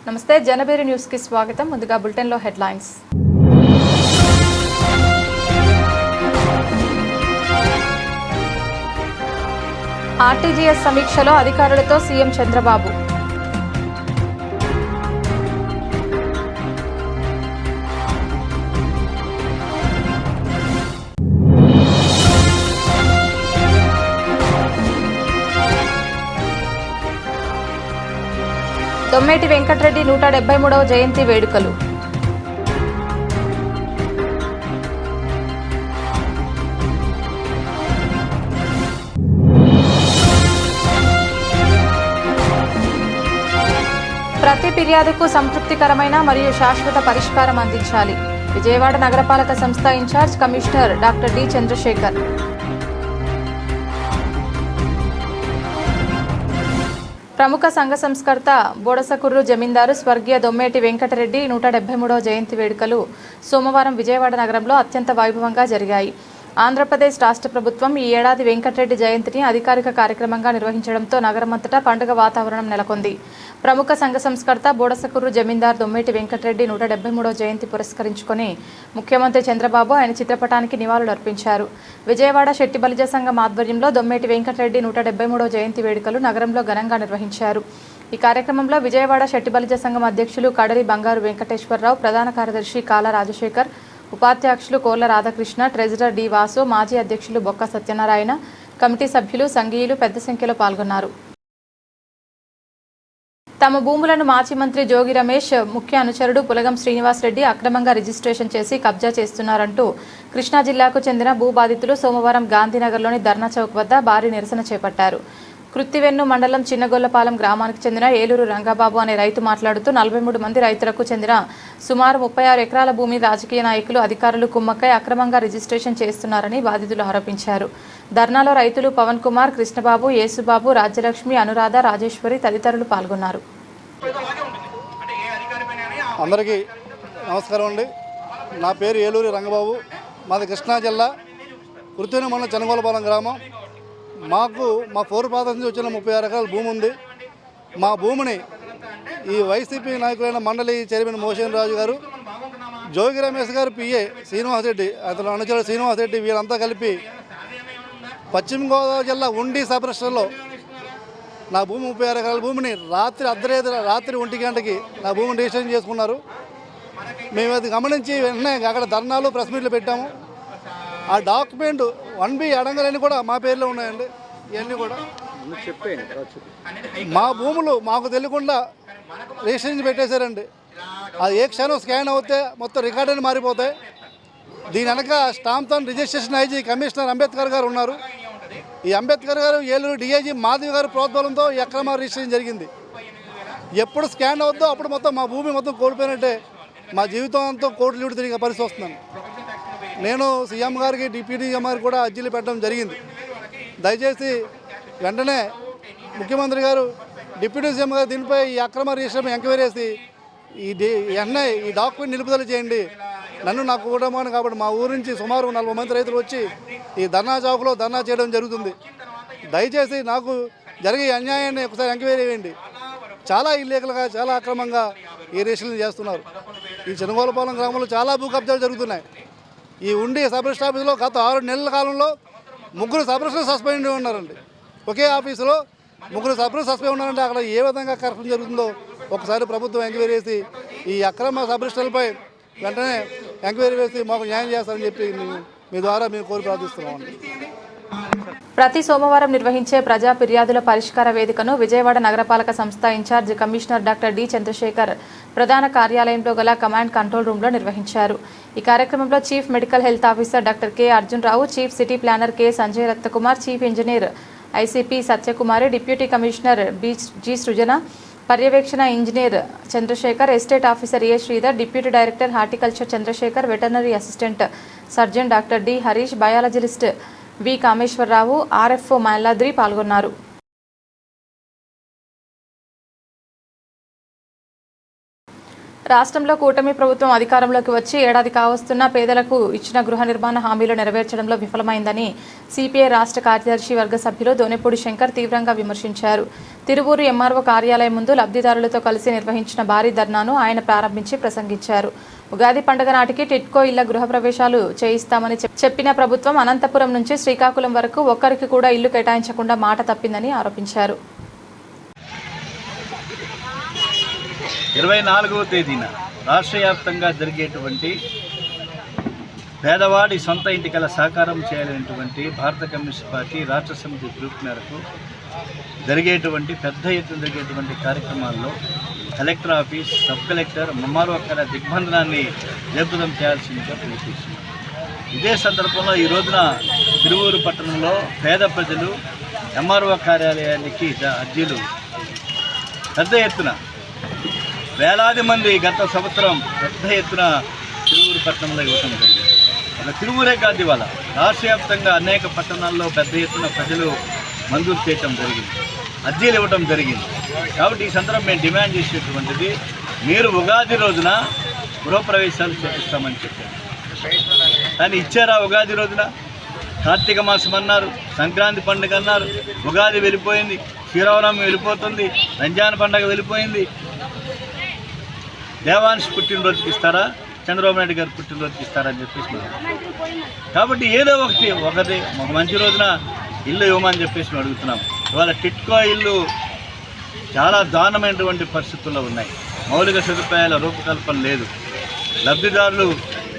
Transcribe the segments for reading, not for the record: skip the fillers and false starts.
నమస్తే జనబేరి న్యూస్ కి స్వాగతం. ముందుగా బులెటిన్ లో హెడ్లైన్స్. ఆర్టీజీఎస్ సమీక్షలో అధికారులతో సీఎం చంద్రబాబు. దొమ్మేటి వెంకటరెడ్డి 173వ జయంతి వేడుకలు. ప్రతి ఫిర్యాదుకు సంతృప్తికరమైన మరియు శాశ్వత పరిష్కారం అందించాలి. విజయవాడ నగరపాలక సంస్థ incharge commissioner doctor D Chandrasekhar. ప్రముఖ సంఘ సంస్కర్త బోడసకుర్రు జమీందారు స్వర్గీయ దొమ్మేటి వెంకటరెడ్డి 173వ జయంతి వేడుకలు సోమవారం విజయవాడ నగరంలో అత్యంత వైభవంగా జరిగాయి. ఆంధ్రప్రదేశ్ రాష్ట్ర ప్రభుత్వం ఈ ఏడాది వెంకటరెడ్డి జయంతిని అధికారిక కార్యక్రమంగా నిర్వహించడంతో నగరమంతటా పండుగ వాతావరణం నెలకొంది. ప్రముఖ సంఘ సంస్కర్త బోడసకుర్రు జమీందార్ దొమ్మేటి వెంకటరెడ్డి 173వ జయంతి పురస్కరించుకొని ముఖ్యమంత్రి చంద్రబాబు ఆయన చిత్రపటానికి నివాళులు అర్పించారు. విజయవాడ శెట్టి బలిజ సంఘం ఆధ్వర్యంలో దొమ్మేటి వెంకటరెడ్డి 173వ జయంతి వేడుకలు నగరంలో ఘనంగా నిర్వహించారు. ఈ కార్యక్రమంలో విజయవాడ శెట్టి బలిజ సంఘం అధ్యక్షులు కడలి బంగారు వెంకటేశ్వరరావు, ప్రధాన కార్యదర్శి కాల రాజశేఖర్, ఉపాధ్యక్షులు కోర్ల రాధాకృష్ణ, ట్రెజరర్ డి వాసు, మాజీ అధ్యక్షులు బొక్క సత్యనారాయణ, కమిటీ సభ్యులు, సంఘీయులు పెద్ద సంఖ్యలో పాల్గొన్నారు. తమ భూములను మాజీ మంత్రి జోగి రమేష్ ముఖ్య అనుచరుడు పులగం శ్రీనివాసరెడ్డి అక్రమంగా రిజిస్ట్రేషన్ చేసి కబ్జా చేస్తున్నారంటూ కృష్ణా జిల్లాకు చెందిన భూ బాధితులు సోమవారం గాంధీనగర్లోని ధర్నా చౌక్ వద్ద భారీ నిరసన చేపట్టారు. కృత్తివెన్ను మండలం చిన్నగొల్లపాలెం గ్రామానికి చెందిన ఏలూరు రంగబాబు అనే రైతు మాట్లాడుతూ 43 మంది రైతులకు చెందిన సుమారు 36 ఎకరాల భూమి రాజకీయ నాయకులు, అధికారులు కుమ్మక్కై అక్రమంగా రిజిస్ట్రేషన్ చేస్తున్నారని బాధితులు ఆరోపించారు. ధర్నాలో రైతులు పవన్ కుమార్, కృష్ణబాబు, యేసుబాబు, రాజ్యలక్ష్మి, అనురాధ, రాజేశ్వరి తదితరులు పాల్గొన్నారు. అందరికీ నమస్కారం అండి. నా పేరు ఏలూరు రంగబాబు. మాది కృష్ణా జిల్లా కృత్తివెన్ను మండలం చిన్నగొల్లపాలెం గ్రామం. మాకు మా పూర్వపాద నుంచి వచ్చిన 36 ఎకరాల భూమి ఉంది. మా భూమిని ఈ వైసీపీ నాయకులైన మండలి చైర్మన్ మోషన్ రాజు గారు, జోగి రమేష్ గారు, పిఏ శ్రీనివాసరెడ్డి, అతను అనుచరుడు శ్రీనివాసరెడ్డి, వీళ్ళంతా కలిపి పశ్చిమ గోదావరి జిల్లా ఉండి సబ్ రిజిస్టర్లో నా భూమి 36 ఎకరాల భూమిని రాత్రి 1 గంటకి నా భూమిని రిజిస్ట్రేషన్ చేసుకున్నారు. మేము అది గమనించి వెంటనే అక్కడ ధర్నాలు, ప్రెస్ మీట్లు పెట్టాము. ఆ డాక్యుమెంట్ 1B అడంగలన్నీ కూడా మా పేర్లో ఉన్నాయండి. ఇవన్నీ కూడా మా భూములు మాకు తెలియకుండా రిజిస్ట్రేషన్ పెట్టేశారండి. అది ఏ క్షణం స్కాన్ అవుతే మొత్తం రికార్డ్ అని మారిపోతాయి. దీని వెనక స్టాంప్తో రిజిస్ట్రేషన్ ఐజీ కమిషనర్ అంబేద్కర్ గారు ఉన్నారు. ఈ అంబేద్కర్ గారు, ఏలూరు డిఐజీ మాధవి గారు ప్రోద్బలంతో ఈ అక్రమ రిజిస్ట్రేషన్ జరిగింది. ఎప్పుడు స్కాన్ అవుద్దో అప్పుడు మొత్తం మా భూమి మొత్తం కోల్పోయినట్టే, మా జీవితంతో కోట్లు లీడు తిరిగే పరిస్థితి వస్తున్నాను. నేను సీఎం గారికి, డిప్యూటీ సీఎం గారికి కూడా అర్జీలు పెట్టడం జరిగింది. దయచేసి వెంటనే ముఖ్యమంత్రి గారు, డిప్యూటీ సీఎం గారు దీనిపై ఈ అక్రమ రిజిస్ట్రేషన్ ఎంక్వైరీ చేసి వెంటనే ఈ డాక్యుమెంట్ నిలుపుదల చేయండి. నాకు కుటుంబాన్ని కాబట్టి మా ఊరు నుంచి సుమారు 40 మంది రైతులు వచ్చి ఈ ధర్నా చౌక్లో ధర్నా చేయడం జరుగుతుంది. దయచేసి నాకు జరిగే అన్యాయాన్ని ఒకసారి ఎంక్వైరీ చేయండి. చాలా ఇల్లీగల్గా, చాలా అక్రమంగా ఈ రిజిస్ట్రేషన్ చేస్తున్నారు. ఈ చిన్నగొల్లపాలెం గ్రామంలో చాలా భూ కబ్జాలు జరుగుతున్నాయి. ఈ ఉండి సబ్ రిజిస్టర్ ఆఫీసులో గత 6 నెలల కాలంలో 3 సబ్ రిజిస్టర్ సస్పెండ్ ఉన్నారండి. ఒకే ఆఫీసులో 3 సబ్ రిజిస్టర్ సస్పెండ్ ఉన్నారంటే అక్కడ ఏ విధంగా కరప్షన్ జరుగుతుందో ఒకసారి ప్రభుత్వం ఎంక్వైరీ చేసి ఈ అక్రమ సబ్ రిజిస్టర్లపై వెంటనే ఎంక్వైరీ చేసి మాకు న్యాయం చేస్తారని చెప్పి మీ ద్వారా మేము కోరి ప్రార్థిస్తున్నామండి. ప్రతి సోమవారం నిర్వహించే ప్రజా ఫిర్యాదుల పరిష్కార వేదికను విజయవాడ నగరపాలక సంస్థ incharge commissioner doctor D Chandrasekhar ప్రధాన కార్యాలయంలో గల కమాండ్ కంట్రోల్ రూమ్లో నిర్వహించారు. ఈ కార్యక్రమంలో chief medical health officer doctor K Arjun Rao, chief city planner K Sanjay Ratnakumar, chief engineer ICP Satyakumari, deputy commissioner G Srujana, పర్యవేక్షణ engineer Chandrasekhar, estate officer A Sridhar, deputy director horticulture Chandrasekhar, veterinary assistant surgeon doctor D Harish, biologist V Kameswararao, RFO Mailadri పాల్గొన్నారు. రాష్ట్రంలో కూటమి ప్రభుత్వం అధికారంలోకి వచ్చి ఏడాది కావస్తున్నా పేదలకు ఇచ్చిన గృహ నిర్మాణ హామీలు నెరవేర్చడంలో విఫలమైందని సిపిఐ రాష్ట్ర కార్యదర్శి వర్గ సభ్యులు దోనెపూడి శంకర్ తీవ్రంగా విమర్శించారు. తిరువూరు ఎంఆర్ఓ కార్యాలయం ముందు లబ్ధిదారులతో కలిసి నిర్వహించిన భారీ ధర్నాను ఆయన ప్రారంభించి ప్రసంగించారు. ఉగాది పండుగ నాటికి టిట్కో ఇళ్ల గృహప్రవేశాలు చేయిస్తామని చెప్పిన ప్రభుత్వం అనంతపురం నుంచి శ్రీకాకుళం వరకు ఒక్కరికి కూడా ఇల్లు కేటాయించకుండా మాట తప్పిందని ఆరోపించారు. 24వ తేదీన రాష్ట్ర వ్యాప్తంగా జరిగేటువంటి పేదవాడి సొంత ఇంటికల సాకారం చేయాలనేటువంటి భారత కమ్యూనిస్ట్ పార్టీ రాష్ట్ర సమితి గ్రూప్ మేరకు జరిగేటువంటి పెద్ద ఎత్తున జరిగేటువంటి కార్యక్రమాల్లో collector office, sub collector, MRO దిగ్బంధనాన్ని జయప్రదం చేయాల్సిందిగా పిలుపునిస్తున్నాం. ఇదే సందర్భంలో ఈ రోజున తిరువూరు పట్టణంలో పేద ప్రజలు ఎంఆర్ఓ కార్యాలయానికి అర్జీలు పెద్ద ఎత్తున వేలాది మంది గత సంవత్సరం పెద్ద ఎత్తున తిరువూరు పట్టణంలో ఇవ్వటం జరిగింది. ఒక తిరువూరే కాదు, ఇవాళ రాష్ట్ర వ్యాప్తంగా అనేక పట్టణాల్లో పెద్ద ఎత్తున ప్రజలు మంజూరు చేయటం జరిగింది, అర్జీలు ఇవ్వటం జరిగింది. కాబట్టి ఈ సందర్భం మేము డిమాండ్ చేసేటువంటిది, మీరు ఉగాది రోజున గృహప్రవేశాలు చేపిస్తామని చెప్పారు. కానీ ఇచ్చారా? ఉగాది రోజున కార్తీక మాసం అన్నారు, సంక్రాంతి పండుగ అన్నారు, ఉగాది వెళ్ళిపోయింది, శ్రీరామనవమి వెళ్ళిపోతుంది, రంజాన్ పండుగ వెళ్ళిపోయింది. దేవాంశ్ పుట్టినరోజుకి ఇస్తారా, చంద్రబాబు నాయుడు గారు పుట్టినరోజుకి ఇస్తారా అని చెప్పేసి కాబట్టి ఏదో ఒకటి ఒక మంచి రోజున ఇల్లు ఇవ్వమని చెప్పేసి మేము అడుగుతున్నాం. ఇవాళ టిట్కో ఇల్లు చాలా దారుణమైనటువంటి పరిస్థితుల్లో ఉన్నాయి. మౌలిక సదుపాయాల రూపకల్పన లేదు. లబ్ధిదారులు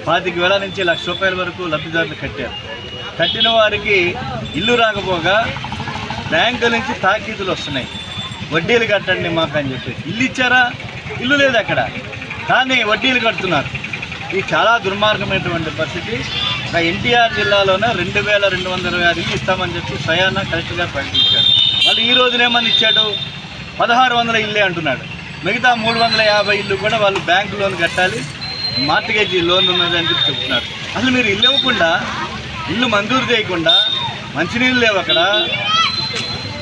25,000 నుంచి ₹1,00,000 వరకు లబ్ధిదారులు కట్టారు. కట్టిన వారికి ఇల్లు రాకపోగా బ్యాంకుల నుంచి తాకీదులు వస్తున్నాయి, వడ్డీలు కట్టండి మాకు అని చెప్పేసి. ఇల్లు ఇచ్చారా? ఇల్లు లేదు అక్కడ, కానీ వడ్డీలు కడుతున్నారు. ఇది చాలా దుర్మార్గమైనటువంటి పరిస్థితి. ఎన్టీఆర్ జిల్లాలోనే 2,226 ఇల్లు ఇస్తామని చెప్పి స్వయాన కలెక్టర్ గారు ప్రకటించాడు. మళ్ళీ ఈ రోజున ఏమని ఇచ్చాడు? 1,600 ఇల్లే అంటున్నాడు. మిగతా 350 ఇల్లు కూడా వాళ్ళు బ్యాంకు లోన్ కట్టాలి, మార్టిగేజీ లోన్ ఉన్నదని చెప్పి చెప్తున్నారు. అసలు మీరు ఇల్లు ఇవ్వకుండా, ఇల్లు మంజూరు చేయకుండా, మంచినీళ్ళు లేవు అక్కడ,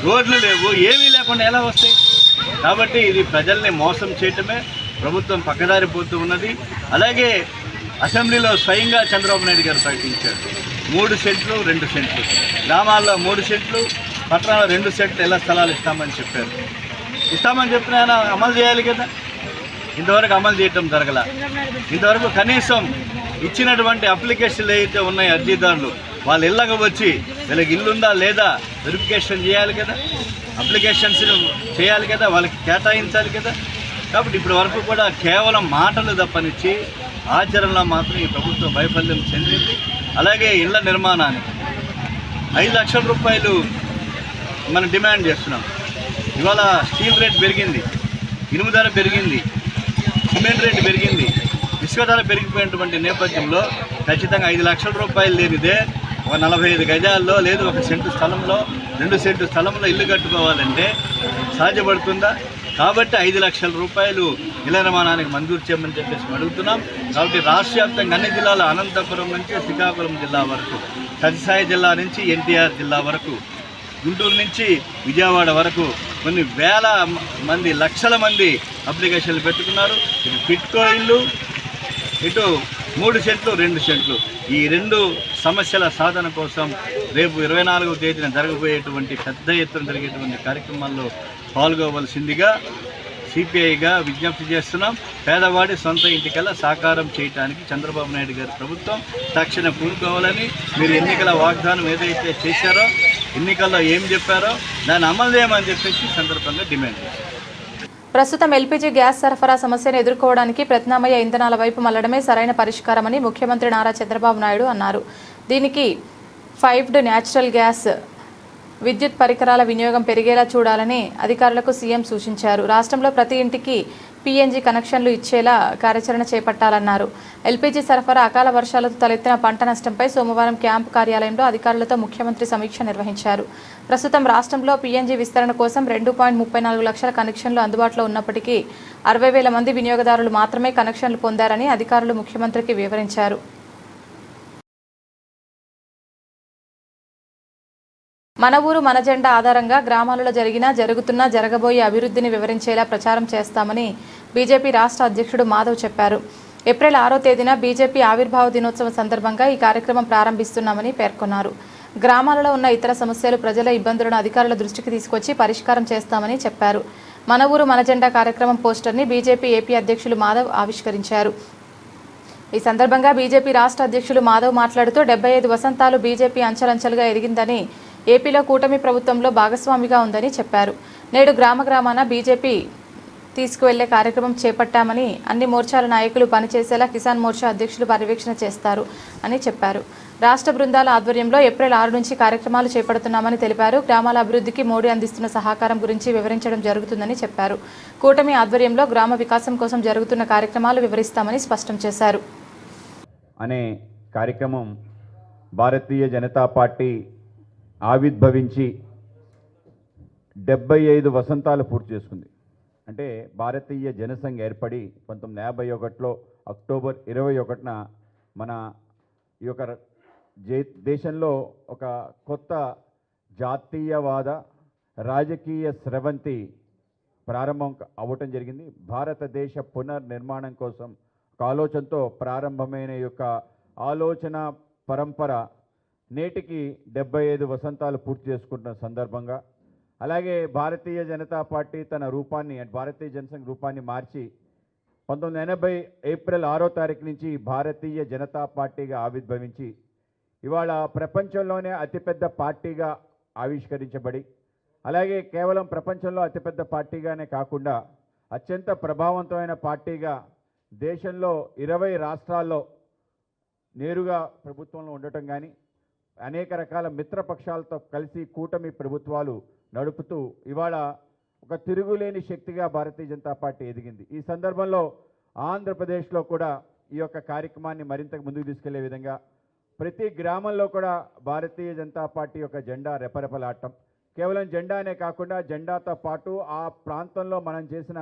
రోడ్లు లేవు, ఏమీ లేకుండా ఎలా వస్తాయి? కాబట్టి ఇది ప్రజల్ని మోసం చేయటమే. ప్రభుత్వం పక్కదారిపోతూ ఉన్నది. అలాగే అసెంబ్లీలో స్వయంగా చంద్రబాబు నాయుడు గారు ప్రకటించారు, 3 సెంట్లు 2 సెంట్లు, గ్రామాల్లో 3 సెంట్లు, పట్టణాల్లో 2 సెంట్లు ఇళ్ల స్థలాలు ఇస్తామని చెప్పారు. ఇస్తామని చెప్పిన ఆయన అమలు చేయాలి కదా. ఇంతవరకు అమలు చేయటం జరగల. ఇంతవరకు కనీసం ఇచ్చినటువంటి అప్లికేషన్లు ఏవైతే ఉన్నాయో అర్జీదారులు, వాళ్ళ ఇళ్ళకు వచ్చి వీళ్ళకి ఇల్లుందా లేదా వెరిఫికేషన్ చేయాలి కదా, అప్లికేషన్స్ చేయాలి కదా, వాళ్ళకి కేటాయించాలి కదా. కాబట్టి ఇప్పటి వరకు కూడా కేవలం మాటలు తప్పనిచ్చి ఆచరణలో మాత్రం ఈ ప్రభుత్వం వైఫల్యం చెందింది. అలాగే ఇళ్ల నిర్మాణానికి 5 లక్షల రూపాయలు మనం డిమాండ్ చేస్తున్నాం. ఇవాళ స్టీల్ రేట్ పెరిగింది, ఇనుము ధర పెరిగింది, సిమెంట్ రేటు పెరిగింది, ఇసుక ధర పెరిగిపోయినటువంటి నేపథ్యంలో ఖచ్చితంగా 5 లక్షల రూపాయలు లేనిదే ఒక 45 గజాల్లో లేదు 1 సెంటు స్థలంలో 2 సెంటు స్థలంలో ఇల్లు కట్టుకోవాలంటే సాధ్యపడుతుందా? కాబట్టి 5 లక్షల రూపాయలు ఇళ్ల నిర్మాణానికి మంజూరు చేయమని చెప్పేసి అడుగుతున్నాం. కాబట్టి రాష్ట్ర వ్యాప్తంగా అన్ని జిల్లాల అనంతపురం నుంచి శ్రీకాకుళం జిల్లా వరకు, సత్యసాయి జిల్లా నుంచి ఎన్టీఆర్ జిల్లా వరకు, గుంటూరు నుంచి విజయవాడ వరకు కొన్ని వేల మంది, లక్షల మంది అప్లికేషన్లు పెట్టుకున్నారు. ఇటు టిట్కో ఇల్లు, ఇటు 3 సెంట్లు 2 సెంట్లు, ఈ 2 సమస్యల సాధన కోసం రేపు 24వ తేదీన జరగబోయేటువంటి పెద్ద ఎత్తున జరిగేటువంటి కార్యక్రమాల్లో పాల్గొవలసిందిగా సిపిఐగా విజ్ఞప్తి చేస్తున్నాం. పేదవాడి సొంత ఇంటికల్లా సాకారం చేయడానికి చంద్రబాబు నాయుడు గారి ప్రభుత్వం తక్షణ పూనుకోవాలని, మీరు ఎన్నికల వాగ్దానం ఏదైతే చేశారో, ఎన్నికల్లో ఏం చెప్పారో దాన్ని అమలు చేయమని చెప్పేసి సందర్భంగా డిమాండ్ చేశారు. ప్రస్తుతం ఎల్పీజీ గ్యాస్ సరఫరా సమస్యను ఎదుర్కోవడానికి ప్రత్యామ్నాయ ఇంధనాల వైపు మళ్లడమే సరైన పరిష్కారమని ముఖ్యమంత్రి నారా చంద్రబాబు నాయుడు అన్నారు. దీనికి 5డ్ న్యాచురల్ గ్యాస్ విద్యుత్ పరికరాల వినియోగం పెరిగేలా చూడాలని అధికారులకు సీఎం సూచించారు. రాష్ట్రంలో ప్రతి ఇంటికి పీఎన్జీ కనెక్షన్లు ఇచ్చేలా కార్యాచరణ చేపట్టాలన్నారు. ఎల్పీజీ సరఫరా, అకాల వర్షాలతో తలెత్తిన పంట నష్టంపై సోమవారం క్యాంపు కార్యాలయంలో అధికారులతో ముఖ్యమంత్రి సమీక్ష నిర్వహించారు. ప్రస్తుతం రాష్ట్రంలో పీఎన్జీ విస్తరణ కోసం 2.34 లక్షల కనెక్షన్లు అందుబాటులో ఉన్నప్పటికీ 60,000 మంది వినియోగదారులు మాత్రమే కనెక్షన్లు పొందారని అధికారులు ముఖ్యమంత్రికి వివరించారు. మన ఊరు మన జెండా ఆధారంగా గ్రామాలలో జరుగుతున్న జరగబోయే అభివృద్ధిని వివరించేలా ప్రచారం చేస్తామని బీజేపీ రాష్ట్ర అధ్యక్షుడు మాధవ్ చెప్పారు. ఏప్రిల్ 6వ తేదీన బీజేపీ ఆవిర్భావ దినోత్సవం సందర్భంగా ఈ కార్యక్రమం ప్రారంభిస్తున్నామని పేర్కొన్నారు. గ్రామాలలో ఉన్న ఇతర సమస్యలు, ప్రజల ఇబ్బందులను అధికారుల దృష్టికి తీసుకొచ్చి పరిష్కారం చేస్తామని చెప్పారు. మన ఊరు మన జెండా కార్యక్రమం పోస్టర్ని బీజేపీ ఏపీ అధ్యక్షులు మాధవ్ ఆవిష్కరించారు. ఈ సందర్భంగా బీజేపీ రాష్ట్ర అధ్యక్షులు మాధవ్ మాట్లాడుతూ 75 వసంతాలు బీజేపీ అంచెలంచెలుగా ఎదిగిందని, ఏపీలో కూటమి ప్రభుత్వంలో భాగస్వామిగా ఉందని చెప్పారు. నేడు గ్రామాన బీజేపీ తీసుకువెళ్లే కార్యక్రమం చేపట్టామని, అన్ని మోర్చాల నాయకులు పనిచేసేలా కిసాన్ మోర్చా అధ్యక్షులు పర్యవేక్షణ చేస్తారు అని చెప్పారు. రాష్ట్ర బృందాల ఆధ్వర్యంలో ఏప్రిల్ 6 నుంచి కార్యక్రమాలు చేపడుతున్నామని తెలిపారు. గ్రామాల అభివృద్ధికి మోడీ అందిస్తున్న సహకారం గురించి వివరించడం జరుగుతుందని చెప్పారు. కూటమి ఆధ్వర్యంలో గ్రామ వికాసం కోసం జరుగుతున్న కార్యక్రమాలు వివరిస్తామని స్పష్టం చేశారు. అనే కార్యక్రమం భారతీయ జనతా పార్టీ ఆవిర్భవించి 75 వసంతాలు పూర్తి చేసుకుంది. అంటే భారతీయ జనసంఘ్ ఏర్పడి 1951లో అక్టోబర్ 21న మన ఈ యొక్క దేశంలో ఒక కొత్త జాతీయవాద రాజకీయ స్రవంతి ప్రారంభం అవ్వటం జరిగింది. భారతదేశ పునర్నిర్మాణం కోసం ఒక ఆలోచనతో ప్రారంభమైన యొక్క ఆలోచన పరంపర నేటికి 75 వసంతాలు పూర్తి చేసుకుంటున్న సందర్భంగా, అలాగే భారతీయ జనతా పార్టీ తన రూపాన్ని, భారతీయ జనసంఘ్ రూపాన్ని మార్చి 1980 ఏప్రిల్ 6వ తారీఖు నుంచి భారతీయ జనతా పార్టీగా ఆవిర్భవించి ఇవాళ ప్రపంచంలోనే అతిపెద్ద పార్టీగా ఆవిష్కరించబడి, అలాగే కేవలం ప్రపంచంలో అతిపెద్ద పార్టీగానే కాకుండా అత్యంత ప్రభావవంతమైన పార్టీగా దేశంలో 20 రాష్ట్రాల్లో నేరుగా ప్రభుత్వంలో ఉండటం కానీ, అనేక రకాల మిత్రపక్షాలతో కలిసి కూటమి ప్రభుత్వాలు నడుపుతూ ఇవాళ ఒక తిరుగులేని శక్తిగా భారతీయ జనతా పార్టీ ఎదిగింది. ఈ సందర్భంలో ఆంధ్రప్రదేశ్లో కూడా ఈ యొక్క కార్యక్రమాన్ని మరింత ముందుకు తీసుకెళ్లే విధంగా ప్రతి గ్రామంలో కూడా భారతీయ జనతా పార్టీ యొక్క జెండా రెపరెపలాడటం, కేవలం జెండానే కాకుండా జెండాతో పాటు ఆ ప్రాంతంలో మనం చేసిన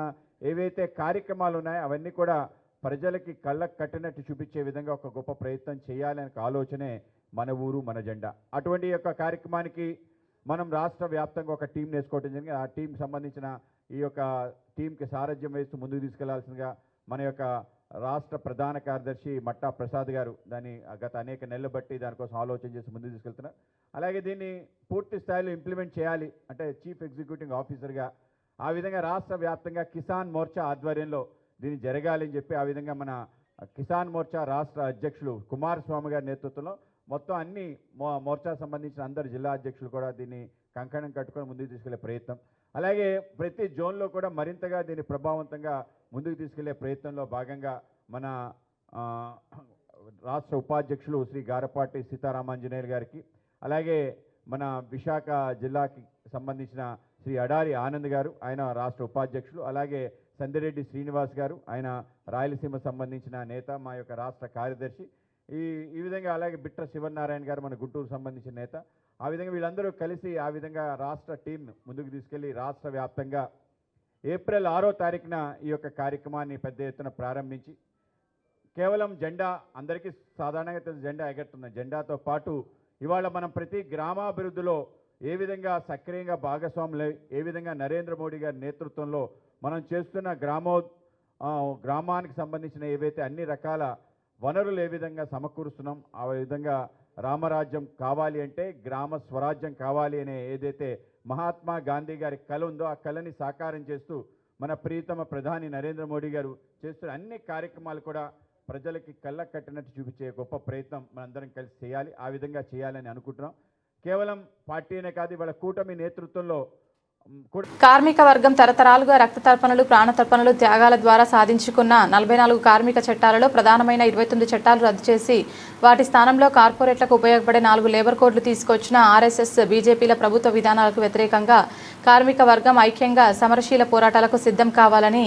ఏవైతే కార్యక్రమాలు ఉన్నాయో అవన్నీ కూడా ప్రజలకి కళ్ళకు కట్టినట్టు చూపించే విధంగా ఒక గొప్ప ప్రయత్నం చేయాలనే ఆలోచనే మన ఊరు మన జెండా. అటువంటి యొక్క కార్యక్రమానికి మనం రాష్ట్ర వ్యాప్తంగా ఒక టీం వేసుకోవడం జరిగింది. ఆ టీంకి సంబంధించిన ఈ యొక్క టీంకి సారథ్యం వేస్తూ ముందుకు తీసుకెళ్లాల్సిందిగా మన యొక్క రాష్ట్ర ప్రధాన కార్యదర్శి మట్టా ప్రసాద్ గారు దాన్ని గత అనేక నెలలు బట్టి దానికోసం ఆలోచన చేసి ముందుకు తీసుకెళ్తున్నారు. అలాగే దీన్ని పూర్తి స్థాయిలో ఇంప్లిమెంట్ చేయాలి అంటే చీఫ్ ఎగ్జిక్యూటివ్ ఆఫీసర్గా ఆ విధంగా రాష్ట్ర వ్యాప్తంగా కిసాన్ మోర్చా ఆధ్వర్యంలో దీన్ని జరగాలని చెప్పి ఆ విధంగా మన కిసాన్ మోర్చా రాష్ట్ర అధ్యక్షులు కుమారస్వామి గారి నేతృత్వంలో మొత్తం అన్ని మోర్చా సంబంధించిన అందరు జిల్లా అధ్యక్షులు కూడా దీన్ని కంకణం కట్టుకొని ముందుకు తీసుకెళ్లే ప్రయత్నం, అలాగే ప్రతి జోన్లో కూడా మరింతగా దీన్ని ప్రభావవంతంగా ముందుకు తీసుకెళ్లే ప్రయత్నంలో భాగంగా మన రాష్ట్ర ఉపాధ్యక్షులు శ్రీ గారపాటి సీతారామాంజనేయులు గారికి, అలాగే మన విశాఖ జిల్లాకి సంబంధించిన శ్రీ అడారి ఆనంద్ గారు, ఆయన రాష్ట్ర ఉపాధ్యక్షులు, అలాగే సందిరెడ్డి శ్రీనివాస్ గారు, ఆయన రాయలసీమ సంబంధించిన నేత, మా యొక్క రాష్ట్ర కార్యదర్శి, ఈ విధంగా అలాగే బిట్ర శివనారాయణ గారు మన గుంటూరు సంబంధించిన నేత, ఆ విధంగా వీళ్ళందరూ కలిసి ఆ విధంగా రాష్ట్ర టీం ముందుకు తీసుకెళ్లి రాష్ట్ర వ్యాప్తంగా ఏప్రిల్ 6వ తారీఖున ఈ యొక్క కార్యక్రమాన్ని పెద్ద ఎత్తున ప్రారంభించి కేవలం జెండా అందరికీ సాధారణంగా తెలిసి జెండా ఎగరుతుంది. జెండాతో పాటు ఇవాళ మనం ప్రతి గ్రామాభివృద్ధిలో ఏ విధంగా సక్రియంగా భాగస్వాములు, ఏ విధంగా నరేంద్ర మోడీ గారి నేతృత్వంలో మనం చేస్తున్న గ్రామానికి సంబంధించిన ఏవైతే అన్ని రకాల వనరులు ఏ విధంగా సమకూరుస్తున్నాం, ఆ విధంగా రామరాజ్యం కావాలి అంటే గ్రామ స్వరాజ్యం కావాలి అనే ఏదైతే మహాత్మా గాంధీ గారి కల ఉందో ఆ కళని సాకారం చేస్తూ మన ప్రియతమ ప్రధాని నరేంద్ర మోడీ గారు చేస్తున్న అన్ని కార్యక్రమాలు కూడా ప్రజలకి కళ్ళకు కట్టినట్టు చూపించే గొప్ప ప్రయత్నం మనందరం కలిసి చేయాలి. ఆ విధంగా చేయాలని అనుకుంటున్నాం. కేవలం పార్టీనే కాదు, ఇవాళ కూటమి నేతృత్వంలో కార్మిక వర్గం తరతరాలుగా రక్త తర్పణలు, ప్రాణ తర్పణలు, త్యాగాల ద్వారా సాధించుకున్న 44 కార్మిక చట్టాలలో ప్రధానమైన 29 చట్టాలు రద్దు చేసి వాటి స్థానంలో కార్పొరేట్లకు ఉపయోగపడే 4 లేబర్ కోడ్లు తీసుకొచ్చిన ఆర్ఎస్ఎస్, బీజేపీల ప్రభుత్వ విధానాలకు వ్యతిరేకంగా కార్మిక వర్గం ఐక్యంగా సమరశీల పోరాటాలకు సిద్ధం కావాలని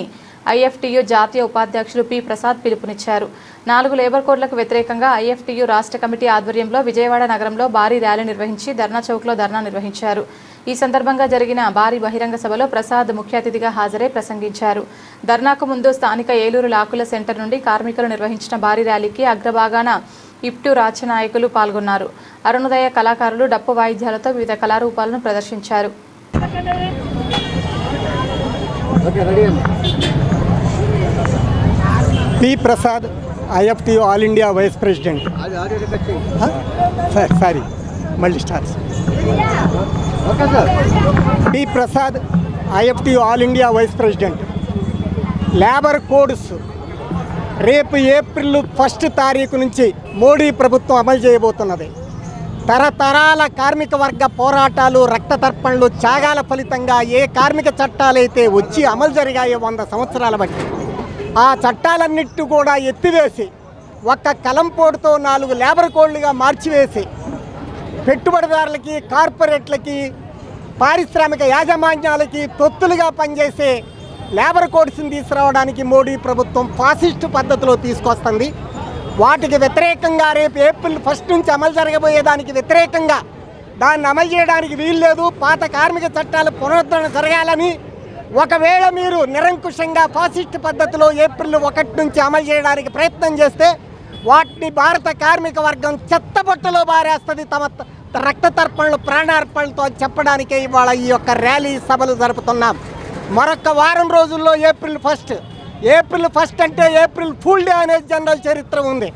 ఐఎఫ్టీయూ జాతీయ ఉపాధ్యక్షులు పి ప్రసాద్ పిలుపునిచ్చారు. 4 లేబర్ కోడ్లకు వ్యతిరేకంగా ఐఎఫ్టీయూ రాష్ట్ర కమిటీ ఆధ్వర్యంలో విజయవాడ నగరంలో భారీ ర్యాలీ నిర్వహించి ధర్నా చౌక్లో ధర్నా నిర్వహించారు. ఈ సందర్భంగా జరిగిన భారీ బహిరంగ సభలో ప్రసాద్ ముఖ్య అతిథిగా హాజరై ప్రసంగించారు. ధర్నాకు ముందు స్థానిక ఏలూరు లాకుల సెంటర్ నుండి కార్మికులు నిర్వహించిన భారీ ర్యాలీకి అగ్రభాగాన ఇప్టు రాజ్య నాయకులు పాల్గొన్నారు. అరుణోదయ కళాకారులు డప్పు వాయిద్యాలతో వివిధ కళారూపాలను ప్రదర్శించారు. P Prasad, IFTO all India vice president. Sorry, మళ్ళీ start. P Prasad, IFTO all India vice president. Labour codes రేపు ఏప్రిల్ 1 తారీఖు నుంచి మోడీ ప్రభుత్వం అమలు చేయబోతున్నది. తరతరాల కార్మిక వర్గ పోరాటాలు, రక్త తర్పణలు, త్యాగాల ఫలితంగా ఏ కార్మిక చట్టాలైతే వచ్చి అమలు జరిగాయో 100 సంవత్సరాల బట్టి, ఆ చట్టాలన్నిటి కూడా ఎత్తివేసి ఒక్క కలంపోటుతో 4 లేబర్ కోడ్లుగా మార్చివేసి పెట్టుబడిదారులకి, కార్పొరేట్లకి, పారిశ్రామిక యాజమాన్యాలకి తొత్తులుగా పనిచేసే లేబర్ కోడ్స్ని తీసుకురావడానికి మోడీ ప్రభుత్వం ఫాసిస్టు పద్ధతిలో తీసుకొస్తుంది. వాటికి వ్యతిరేకంగా రేపు ఏప్రిల్ 1 నుంచి అమలు జరగబోయేదానికి వ్యతిరేకంగా దాన్ని అమలు చేయడానికి వీల్లేదు. పాత కార్మిక చట్టాలు పునరుద్ధరణ జరగాలని, ఒకవేళ మీరు నిరంకుశంగా ఫాసిస్ట్ పద్ధతిలో ఏప్రిల్ 1 నుంచి అమలు చేయడానికి ప్రయత్నం చేస్తే వాటిని భారత కార్మిక వర్గం చెత్తబొట్టలో బారేస్తుంది తమ రక్త తర్పణలు, ప్రాణార్పణలతో చెప్పడానికే ఇవాళ ఈ యొక్క ర్యాలీ సభలు జరుపుతున్నాం. మరొక వారం రోజుల్లో ఏప్రిల్ 1. ఏప్రిల్ 1 అంటే ఏప్రిల్ ఫూల్ డే అనే జనరల్ చరిత్ర ఉంది.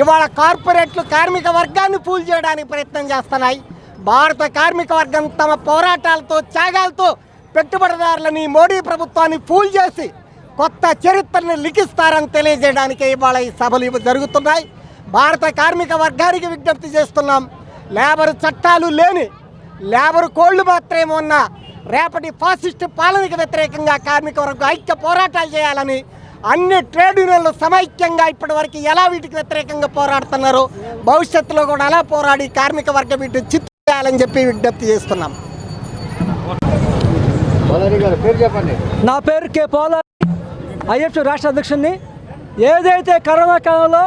ఇవాళ కార్పొరేట్లు కార్మిక వర్గాన్ని ఫూల్ చేయడానికి ప్రయత్నం చేస్తున్నాయి. భారత కార్మిక వర్గం తమ పోరాటాలతో, త్యాగాలతో పెట్టుబడిదారులని, మోడీ ప్రభుత్వాన్ని ఫూల్ చేసి కొత్త చరిత్రని లిఖిస్తారని తెలియజేయడానికే ఇవాళ ఈ సభలు జరుగుతున్నాయి. భారత కార్మిక వర్గానికి విజ్ఞప్తి చేస్తున్నాం, లేబర్ చట్టాలు లేని లేబర్ కోళ్లు మాత్రమే ఉన్న రేపటి ఫాసిస్ట్ పాలనకు వ్యతిరేకంగా కార్మిక వర్గం ఐక్య పోరాటాలు చేయాలని, అన్ని ట్రేడ్ యూనియన్లు సమైక్యంగా ఇప్పటివరకు ఎలా వీటికి వ్యతిరేకంగా పోరాడుతున్నారో భవిష్యత్తులో కూడా అలా పోరాడి కార్మిక వర్గం వీటిని చిత్తు చేయాలని చెప్పి విజ్ఞప్తి చేస్తున్నాం. నా పేరు కే పోలారి, IFTO రాష్ట్ర అధ్యక్షుడిని. ఏదైతే కరోనా కాలంలో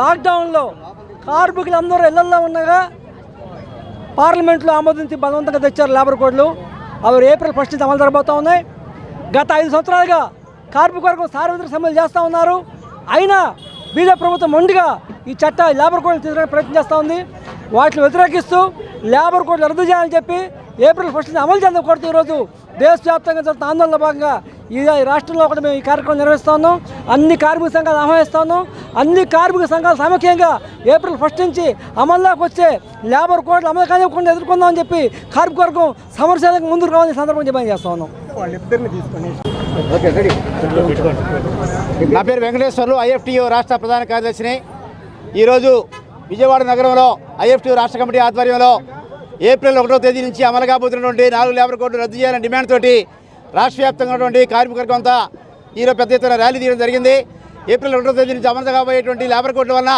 లాక్డౌన్లో కార్మికులందరూ ఇళ్లలో ఉండగా పార్లమెంట్లో ఆమోదించి బలవంతంగా తెచ్చారు లేబర్ కోడ్లు. అవి ఏప్రిల్ 1 నుంచి అమలు జరగబోతూ ఉన్నాయి. గత 5 సంవత్సరాలుగా కార్మిక వర్గం సార్వత్రిక సమ్మెలు చేస్తూ ఉన్నారు. అయినా బీజేపీ ప్రభుత్వం మొండిగా ఈ లేబర్ కోడ్లు తీసుకోవడానికి ప్రయత్నం చేస్తూ ఉంది. వాటిని వ్యతిరేకిస్తూ లేబర్ కోడ్లు రద్దు చేయాలని చెప్పి ఏప్రిల్ 1 నుంచి అమలు చేయాలని కోరుతూ ఈరోజు దేశవ్యాప్తంగా జరుగుతున్న ఆందోళనలో భాగంగా ఈ రాష్ట్రంలో కూడా మేము ఈ కార్యక్రమం నిర్వహిస్తూ ఉన్నాం. అన్ని కార్మిక సంఘాలు ఆహ్వానిస్తూ ఉన్నాం. అన్ని కార్మిక సంఘాలు సమైక్యంగా ఏప్రిల్ 1 నుంచి అమల్లోకి వచ్చే లేబర్ కోడ్లు అమలు కానివ్వకుండా ఎదుర్కొందామని చెప్పి కార్మిక వర్గం సమరశాలకు ముందుకు రావాలని సందర్భంగా డిమాండ్ చేస్తూ ఉన్నాం. నా పేరు వెంకటేశ్వర్లు, IFTO రాష్ట్ర ప్రధాన కార్యదర్శిని. ఈరోజు విజయవాడ నగరంలో IFTO రాష్ట్ర కమిటీ ఆధ్వర్యంలో ఏప్రిల్ 1వ తేదీ నుంచి అమలు కాబోతున్నటువంటి 4 లేబర్ కోడ్లు రద్దు చేయాలనే డిమాండ్ తోటి రాష్ట్ర వ్యాప్తంగా ఉన్నటువంటి కార్మిక వర్గం అంతా ఈరోజు పెద్ద ఎత్తున ర్యాలీ తీయడం జరిగింది. ఏప్రిల్ 1వ తేదీ నుంచి అమలు కాబోయేటువంటి లేబర్ కోడ్ల వలన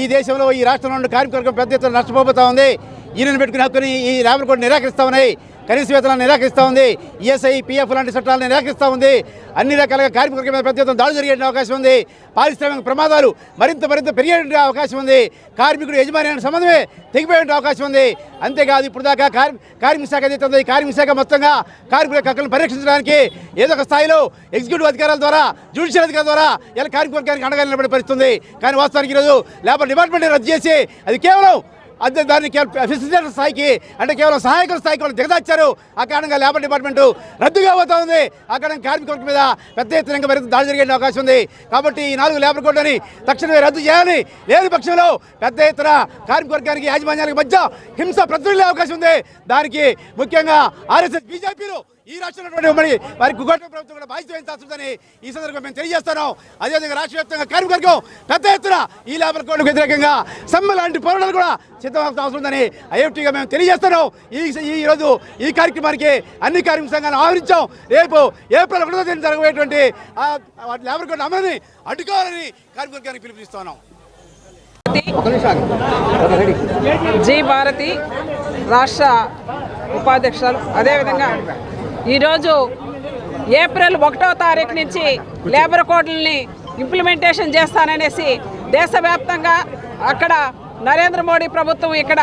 ఈ దేశంలో, ఈ రాష్ట్రంలో ఉన్న కార్మిక వర్గం పెద్ద ఎత్తున నష్టపోతూ ఉంది. ఈయనను పెట్టుకుని హక్కుని ఈ లేబర్ కోడ్ నిరాకరిస్తూ ఉన్నాయి. కనీస వేతనాన్ని నిరాకరిస్తూ ఉంది. ESI, PF లాంటి చట్టాలను నిరాకరిస్తూ ఉంది. అన్ని రకాలుగా కార్మిక వర్గం మీద పెద్ద ఎత్తున దాడులు జరిగే అవకాశం ఉంది. పారిశ్రామిక ప్రమాదాలు మరింత పెరిగే అవకాశం ఉంది. కార్మికుడు యజమాని అనే సంబంధమే తెగిపోయే అవకాశం ఉంది. అంతేకాదు ఇప్పుడు దాకా కార్మిక శాఖ ఏదైతే ఉందో ఈ కార్మిక శాఖ మొత్తంగా కార్మికుల హక్కులను పరిరక్షించడానికి ఏదో ఒక స్థాయిలో ఎగ్జిక్యూటివ్ అధికారాల ద్వారా, జ్యుడిషియల్ అధికారుల ద్వారా ఇలా కార్మిక వర్గానికి అండగా నిలబడే పరిస్థితుంది. కానీ వాస్తవానికి ఈరోజు లేబర్ డిపార్ట్మెంట్ రద్దు చేసి అది కేవలం దాన్ని ఫెసిలిటేటర్ స్థాయికి, అంటే కేవలం సహాయకుల స్థాయికి వాళ్ళు దిగదార్చారు. ఆ కారణంగా లేబర్ డిపార్ట్మెంటు రద్దుగా పోతా ఉంది. ఆ కారణంగా కార్మిక వర్గం మీద పెద్ద ఎత్తున మరింత దాడి జరిగే అవకాశం ఉంది. కాబట్టి ఈ 4 లేబర్ కోడ్లని తక్షణమే రద్దు చేయాలి. లేని పక్షంలో పెద్ద ఎత్తున కార్మిక వర్గానికి, యాజమాన్యానికి మధ్య హింస ప్రతినిధులే అవకాశం ఉంది. దానికి ముఖ్యంగా RSS, BJPలు ఈ రాష్ట్రంలో వారి కూటమి ప్రభుత్వం కూడా బాధ్యత వహించాల్సిందని ఈ సందర్భంగా మేము తెలియజేస్తున్నాం. అదేవిధంగా రాష్ట్ర వ్యాప్తంగా కార్మిక వర్గం పెద్ద ఎత్తున ఈ లేబర్ కోడ్లకు వ్యతిరేకంగా సమ్మె లాంటి పోరాటాలు కూడా సిద్ధమవుతా అవసరం ఉందని IFTOగా మేము తెలియజేస్తున్నాం. ఈరోజు ఈ కార్యక్రమానికి అన్ని కార్మిక సంఘాలను ఆహ్వానించాం. రేపు ఏప్రిల్ 1వ తేదీన జరగబోయేటువంటి లేబర్ కోడ్ అమలుని అడ్డుకోవాలని కార్మిక వర్గానికి పిలుపునిస్తున్నాం. జీ భారతి రాష్ట్ర ఉపాధ్యక్షులు. అదేవిధంగా ఈరోజు ఏప్రిల్ 1వ తారీఖు నుంచి లేబర్ కోడ్లని ఇంప్లిమెంటేషన్ చేస్తాననేసి దేశవ్యాప్తంగా అక్కడ నరేంద్ర మోడీ ప్రభుత్వం, ఇక్కడ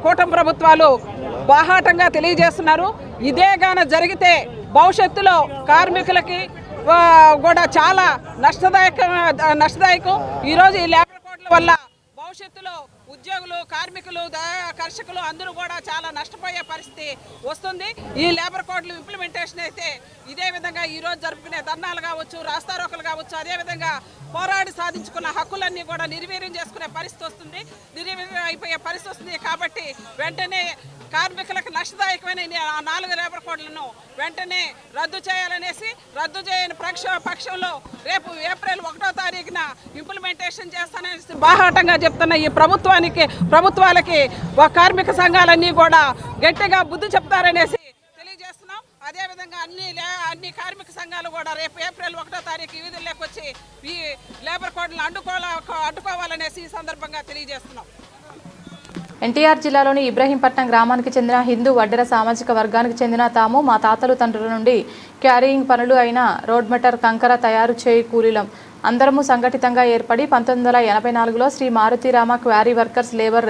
కూటమి ప్రభుత్వాలు బాహాటంగా తెలియజేస్తున్నారు. ఇదే గాన జరిగితే భవిష్యత్తులో కార్మికులకి కూడా చాలా నష్టదాయకం. ఈరోజు ఈ లేబర్ కోడ్ల వల్ల భవిష్యత్తులో ఉద్యోగులు, కార్మికులు, కర్షకులు అందరూ కూడా చాలా నష్టపోయే పరిస్థితి వస్తుంది. ఈ లేబర్ కోడ్లు ఇంప్లిమెంటేషన్ అయితే ఇదే విధంగా ఈరోజు జరుపుకునే ధర్నాలు కావచ్చు, రాస్తారోకలు కావచ్చు, అదేవిధంగా పోరాడి సాధించుకున్న హక్కులన్నీ కూడా నిర్వీర్యం చేసుకునే పరిస్థితి వస్తుంది, నిర్వీర్యం అయిపోయే పరిస్థితి వస్తుంది. కాబట్టి వెంటనే కార్మికులకు నష్టదాయకమైన 4 లేబర్ కోడ్లను వెంటనే రద్దు చేయాలనేసి, రద్దు చేయని పక్షంలో రేపు ఏప్రిల్ 1వ తారీఖున ఇంప్లిమెంటేషన్ చేస్తాననేసి బాహాటంగా చెప్తున్న ఈ ప్రభుత్వాలకి కార్మిక సంఘాలన్నీ కూడా గట్టిగా బుద్ధి చెప్తారనేసి తెలియజేస్తున్నాం. అదేవిధంగా అన్ని కార్మిక సంఘాలు కూడా రేపు ఏప్రిల్ 1వ తారీఖు వీధుల్లోకి వచ్చి ఈ లేబర్ కోడ్లను అడ్డుకోవాలనేసి ఈ సందర్భంగా తెలియజేస్తున్నాం. ఎన్టీఆర్ జిల్లాలోని ఇబ్రహీంపట్నం గ్రామానికి చెందిన హిందూ వడ్డెర సామాజిక వర్గానికి చెందిన తాము మా తాతలు తండ్రుల నుండి క్యారీయింగ్ పనులు అయిన రోడ్ మెటర్, కంకర తయారు చేయి కూలీలం అందరము సంఘటితంగా ఏర్పడి 1984లో Shri Maruthirama quarry workers labour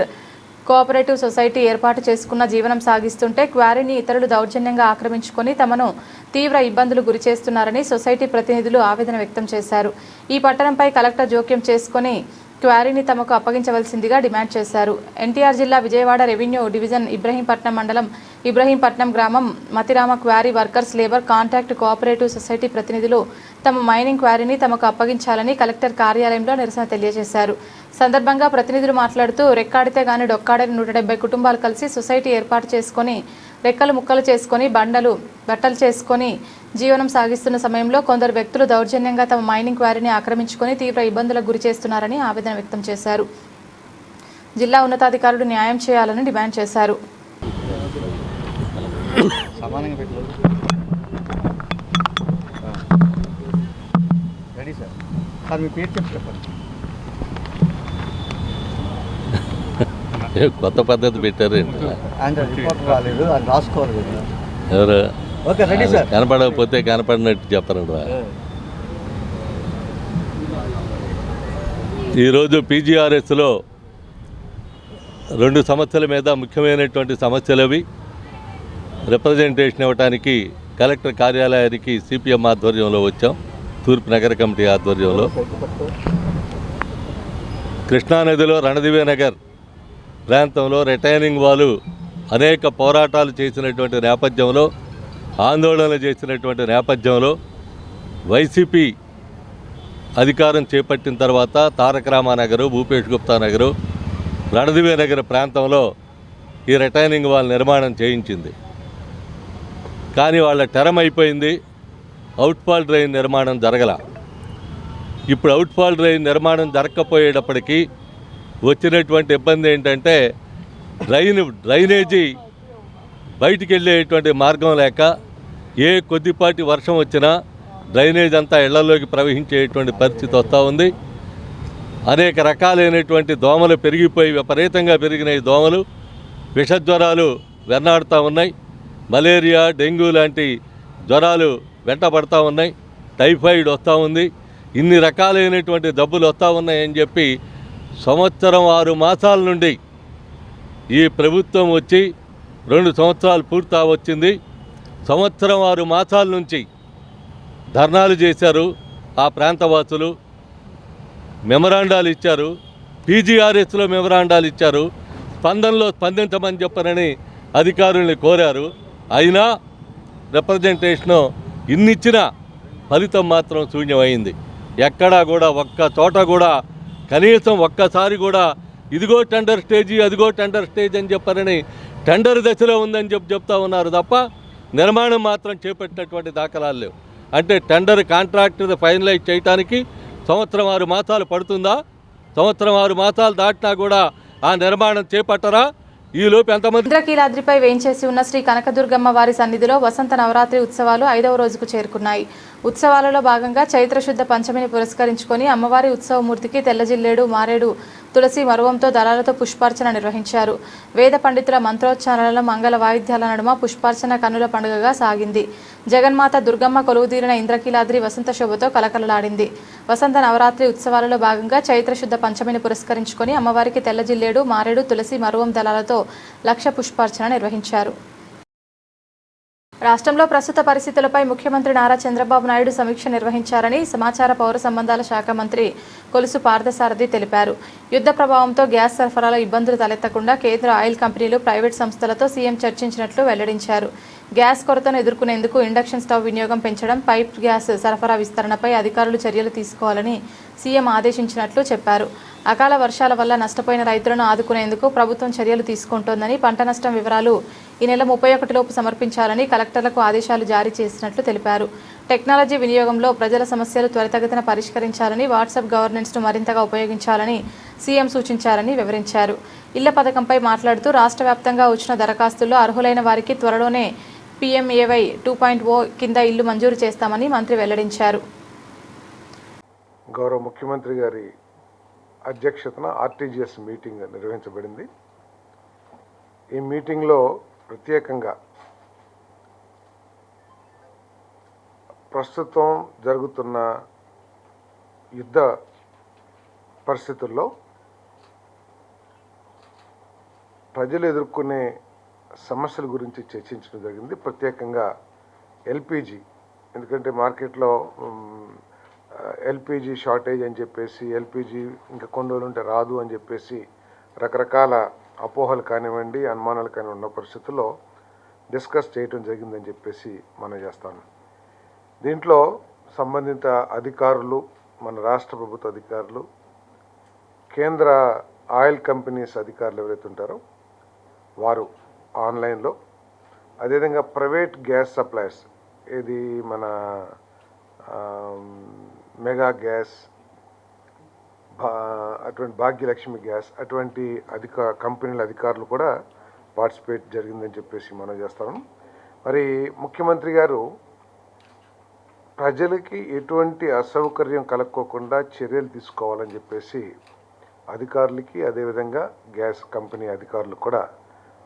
cooperative society ఏర్పాటు చేసుకున్న జీవనం సాగిస్తుంటే క్వారీని ఇతరులు దౌర్జన్యంగా ఆక్రమించుకొని తమను తీవ్ర ఇబ్బందులు గురి చేస్తున్నారని సొసైటీ ప్రతినిధులు ఆవేదన వ్యక్తం చేశారు. ఈ పట్టణంపై కలెక్టర్ జోక్యం చేసుకుని క్వారీని తమకు అప్పగించవలసిందిగా డిమాండ్ చేశారు. ఎన్టీఆర్ జిల్లా విజయవాడ రెవెన్యూ డివిజన్ ఇబ్రహీంపట్నం మండలం ఇబ్రహీంపట్నం గ్రామం Matirama quarry workers labour contract cooperative society ప్రతినిధులు తమ మైనింగ్ క్వారీని తమకు అప్పగించాలని కలెక్టర్ కార్యాలయంలో నిరసన తెలియజేశారు. సందర్భంగా ప్రతినిధులు మాట్లాడుతూ రెక్కాడితే గాని డొక్కాడని 170 కుటుంబాలు కలిసి సొసైటీ ఏర్పాటు చేసుకొని రెక్కలు ముక్కలు చేసుకొని బట్టలు చేసుకొని జీవనం సాగిస్తున్న సమయంలో కొందరు వ్యక్తులు దౌర్జన్యంగా తమ మైనింగ్ క్వారీని ఆక్రమించుకొని తీవ్ర ఇబ్బందులకు గురి చేస్తున్నారని ఆవేదన వ్యక్తం చేశారు. జిల్లా ఉన్నతాధికారులు న్యాయం చేయాలని డిమాండ్ చేశారు. కొత్త పద్ధతి పెట్టారు. ఎవరు కనపడకపోతే కనపడినట్టు చెప్పరండి. ఈరోజు పీజీఆర్ఎస్లో 2 సమస్యల మీద ముఖ్యమైనటువంటి సమస్యలు అవి రిప్రజెంటేషన్ ఇవ్వడానికి కలెక్టర్ కార్యాలయానికి సిపిఎం ఆధ్వర్యంలో వచ్చాం. తూర్పు నగర కమిటీ ఆధ్వర్యంలో కృష్ణానదిలో రణదివేనగర్ ప్రాంతంలో రిటైనింగ్ వాళ్ళు అనేక పోరాటాలు చేసినటువంటి నేపథ్యంలో, ఆందోళనలు చేసినటువంటి నేపథ్యంలో వైసీపీ అధికారం చేపట్టిన తర్వాత తారక రామానగరు, భూపేష్ గుప్తా నగరు, రణదివేనగర్ ప్రాంతంలో ఈ రిటైనింగ్ వాల్ నిర్మాణం చేయించింది. కానీ వాళ్ళ టర్మ్ అయిపోయింది. అవుట్ఫాల్ డ్రైన్ నిర్మాణం జరగల. ఇప్పుడు అవుట్ఫాల్ డ్రైన్ నిర్మాణం జరగకపోయేటప్పటికీ వచ్చినటువంటి ఇబ్బంది ఏంటంటే డ్రైనేజీ బయటికి వెళ్ళేటువంటి మార్గం లేక ఏ కొద్దిపాటి వర్షం వచ్చినా డ్రైనేజ్ అంతా ఇళ్లలోకి ప్రవహించేటువంటి పరిస్థితి వస్తూ ఉంది. అనేక రకాలైనటువంటి దోమలు పెరిగిపోయి విపరీతంగా పెరిగిన ఈ దోమలు విషజ్వరాలు వెన్నాడుతూ ఉన్నాయి. మలేరియా, డెంగ్యూ లాంటి జ్వరాలు వెంటబడతా ఉన్నాయి. టైఫాయిడ్ వస్తూ ఉంది. ఇన్ని రకాలైనటువంటి జబ్బులు వస్తూ ఉన్నాయని చెప్పి 6 మాసాల నుండి ఈ ప్రభుత్వం వచ్చి 2 సంవత్సరాలు పూర్తి వచ్చింది. 6 మాసాల నుంచి ధర్నాలు చేశారు. ఆ ప్రాంతవాసులు మెమరాండాలు ఇచ్చారు. పీజీఆర్ఎస్లో మెమరాండాలు ఇచ్చారు. స్పందనలో స్పందించమని చెప్పనని అధికారుల్ని కోరారు. అయినా రిప్రజెంటేషను ఇన్నిచ్చిన ఫలితం మాత్రం శూన్యమైంది. ఎక్కడా కూడా ఒక్క చోట కూడా కనీసం ఒక్కసారి కూడా ఇదిగో టెండర్ స్టేజీ, అదిగో టెండర్ స్టేజ్ అని చెప్పనని టెండర్ దశలో ఉందని చెప్తా ఉన్నారు తప్ప నిర్మాణం మాత్రం చేపట్టినటువంటి దాఖలాలు లేవు. అంటే టెండర్ కాంట్రాక్ట్ ఫైనలైజ్ చేయడానికి 6 మాసాలు పడుతుందా? 6 మాసాలు దాటినా కూడా ఆ నిర్మాణం చేపట్టరా? ఈలోపు ఎంతమంది? ఇంద్రకీలాద్రిపై వేంచేసి ఉన్న శ్రీ కనకదుర్గమ్మ వారి సన్నిధిలో వసంత నవరాత్రి ఉత్సవాలు 5వ రోజుకు చేరుకున్నాయి. ఉత్సవాలలో భాగంగా చైత్రశుద్ధ పంచమిని పురస్కరించుకొని అమ్మవారి ఉత్సవమూర్తికి తెల్లజిల్లేడు, మారేడు, తులసి మరువంతో దళాలతో పుష్పార్చన నిర్వహించారు. వేద పండితుల మంత్రోచ్చారణల, మంగళ వాయిద్యాల నడుమ పుష్పార్చన కన్నుల పండుగగా సాగింది. జగన్మాత దుర్గమ్మ కొలువుదీరిన ఇంద్రకీలాద్రి వసంత శోభతో కలకలలాడింది. వసంత నవరాత్రి ఉత్సవాలలో భాగంగా చైత్రశుద్ధ పంచమిని పురస్కరించుకొని అమ్మవారికి తెల్లజిల్లేడు, మారేడు, తులసి మరువం దళాలతో లక్ష పుష్పార్చన నిర్వహించారు. రాష్ట్రంలో ప్రస్తుత పరిస్థితులపై ముఖ్యమంత్రి నారా చంద్రబాబు నాయుడు సమీక్ష నిర్వహించారని సమాచార పౌర సంబంధాల శాఖ మంత్రి కొలుసు పార్థసారథి తెలిపారు. యుద్ధ ప్రభావంతో గ్యాస్ సరఫరాలో ఇబ్బందులు తలెత్తకుండా కేంద్ర ఆయిల్ కంపెనీలు, ప్రైవేట్ సంస్థలతో సీఎం చర్చించినట్లు వెల్లడించారు. గ్యాస్ కొరతను ఎదుర్కొనేందుకు ఇండక్షన్ స్టవ్ వినియోగం పెంచడం, పైప్ గ్యాస్ సరఫరా విస్తరణపై అధికారులు చర్యలు తీసుకోవాలని సీఎం ఆదేశించినట్లు చెప్పారు. అకాల వర్షాల వల్ల నష్టపోయిన రైతులను ఆదుకునేందుకు ప్రభుత్వం చర్యలు తీసుకుంటోందని, పంట నష్టం వివరాలు ఈ నెల 31 లోపు సమర్పించాలని కలెక్టర్లకు ఆదేశాలు జారీ చేసినట్లు తెలిపారు. టెక్నాలజీ వినియోగంలో ప్రజల సమస్యలు త్వరితగతిన పరిష్కరించాలని, వాట్సాప్ గవర్నెన్స్ను మరింతగా ఉపయోగించాలని సీఎం సూచించారని వివరించారు. ఇళ్ల పథకంపై మాట్లాడుతూ రాష్ట్ర వ్యాప్తంగా వచ్చిన దరఖాస్తుల్లో అర్హులైన వారికి త్వరలోనే PMAY 2.0 కింద ఇల్లు మంజూరు చేస్తామని మంత్రి వెల్లడించారు. గౌరవ ముఖ్యమంత్రి గారి అధ్యక్షతన ఆర్టీజీఎస్ మీటింగ్ నిర్వహించబడింది. ఈ మీటింగ్లో ప్రత్యేకంగా ప్రస్తుతం జరుగుతున్న యుద్ధ పరిస్థితుల్లో ప్రజలు ఎదుర్కొనే సమస్యల గురించి చర్చించడం జరిగింది. ప్రత్యేకంగా ఎల్పిజి, ఎందుకంటే మార్కెట్లో ఎల్పిజి షార్టేజ్ అని చెప్పేసి, ఎల్పిజి ఇంకా కొన్ని రోజులు ఉంటే రాదు అని చెప్పేసి రకరకాల అపోహలు కానివ్వండి, అనుమానాలు కానివ్వండి ఉన్న పరిస్థితుల్లో డిస్కస్ చేయడం జరిగిందని చెప్పేసి మనం చేస్తాను. దీంట్లో సంబంధిత అధికారులు, మన రాష్ట్ర ప్రభుత్వ అధికారులు, కేంద్ర ఆయిల్ కంపెనీస్ అధికారులు ఎవరైతే ఉంటారో వారు ఆన్లైన్లో, అదేవిధంగా ప్రైవేట్ గ్యాస్ సప్లైర్స్, ఇది మన మెగా గ్యాస్, అటువంటి భాగ్యలక్ష్మి గ్యాస్, అటువంటి కంపెనీల అధికారులు కూడా పార్టిసిపేట్ జరిగిందని చెప్పేసి మనం చేస్తాము. మరి ముఖ్యమంత్రి గారు ప్రజలకి ఎటువంటి అసౌకర్యం కలక్కోకుండా చర్యలు తీసుకోవాలని చెప్పేసి అధికారులకి, అదేవిధంగా గ్యాస్ కంపెనీ అధికారులు కూడా,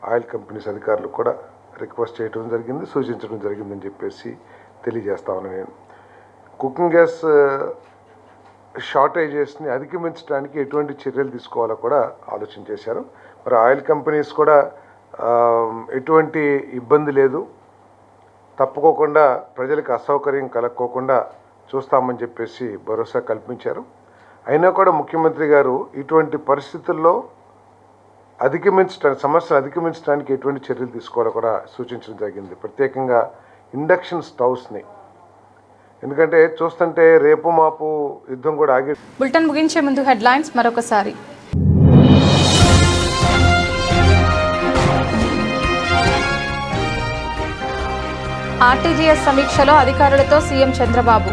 ఆయిల్ కంపెనీస్ అధికారులు కూడా రిక్వెస్ట్ చేయడం జరిగింది, సూచించడం జరిగిందని చెప్పేసి తెలియజేస్తా ఉన్నాను. నేను కుకింగ్ గ్యాస్ షార్టేజెస్ని అధిగమించడానికి ఎటువంటి చర్యలు తీసుకోవాలో కూడా ఆలోచన చేశారు. మరి ఆయిల్ కంపెనీస్ కూడా ఎటువంటి ఇబ్బంది లేదు, తప్పుకోకుండా ప్రజలకు అసౌకర్యం కలక్కోకుండా చూస్తామని చెప్పేసి భరోసా కల్పించారు. అయినా కూడా ముఖ్యమంత్రి గారు ఇటువంటి పరిస్థితుల్లో సమస్యను అధిగమించడానికి ఎటువంటి చర్యలు తీసుకోవాలో కూడా సూచించడం జరిగింది. ప్రత్యేకంగా ఇండక్షన్ స్టవ్స్ని, ఎందుకంటే చూస్తుంటే రేపు మాపు యుద్ధం కూడా ఆగి. బులెటిన్ ముగించే ముందు హెడ్లైన్స్ మరొకసారి. ఆర్టీజీఎస్ సమీక్షలో అధికారులతో సీఎం చంద్రబాబు.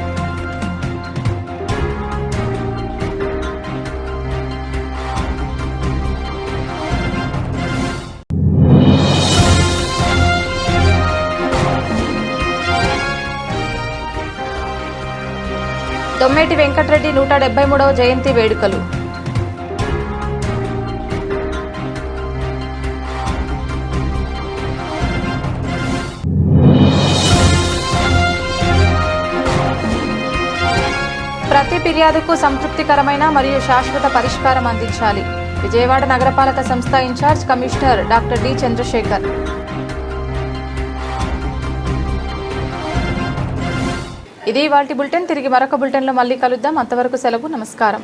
దొమ్మేటి వెంకటరెడ్డి 173వ జయంతి వేడుకలు. ప్రతి ఫిర్యాదుకు సంతృప్తికరమైన మరియు శాశ్వత పరిష్కారం అందించాలి. విజయవాడ నగరపాలక సంస్థ incharge commissioner doctor D Chandrasekhar. ఇది ఇవాల్టి బులెటిన్. తిరిగి మరొక బులెటిన్లో మళ్ళీ కలుద్దాం. అంతవరకు సెలవు. నమస్కారం.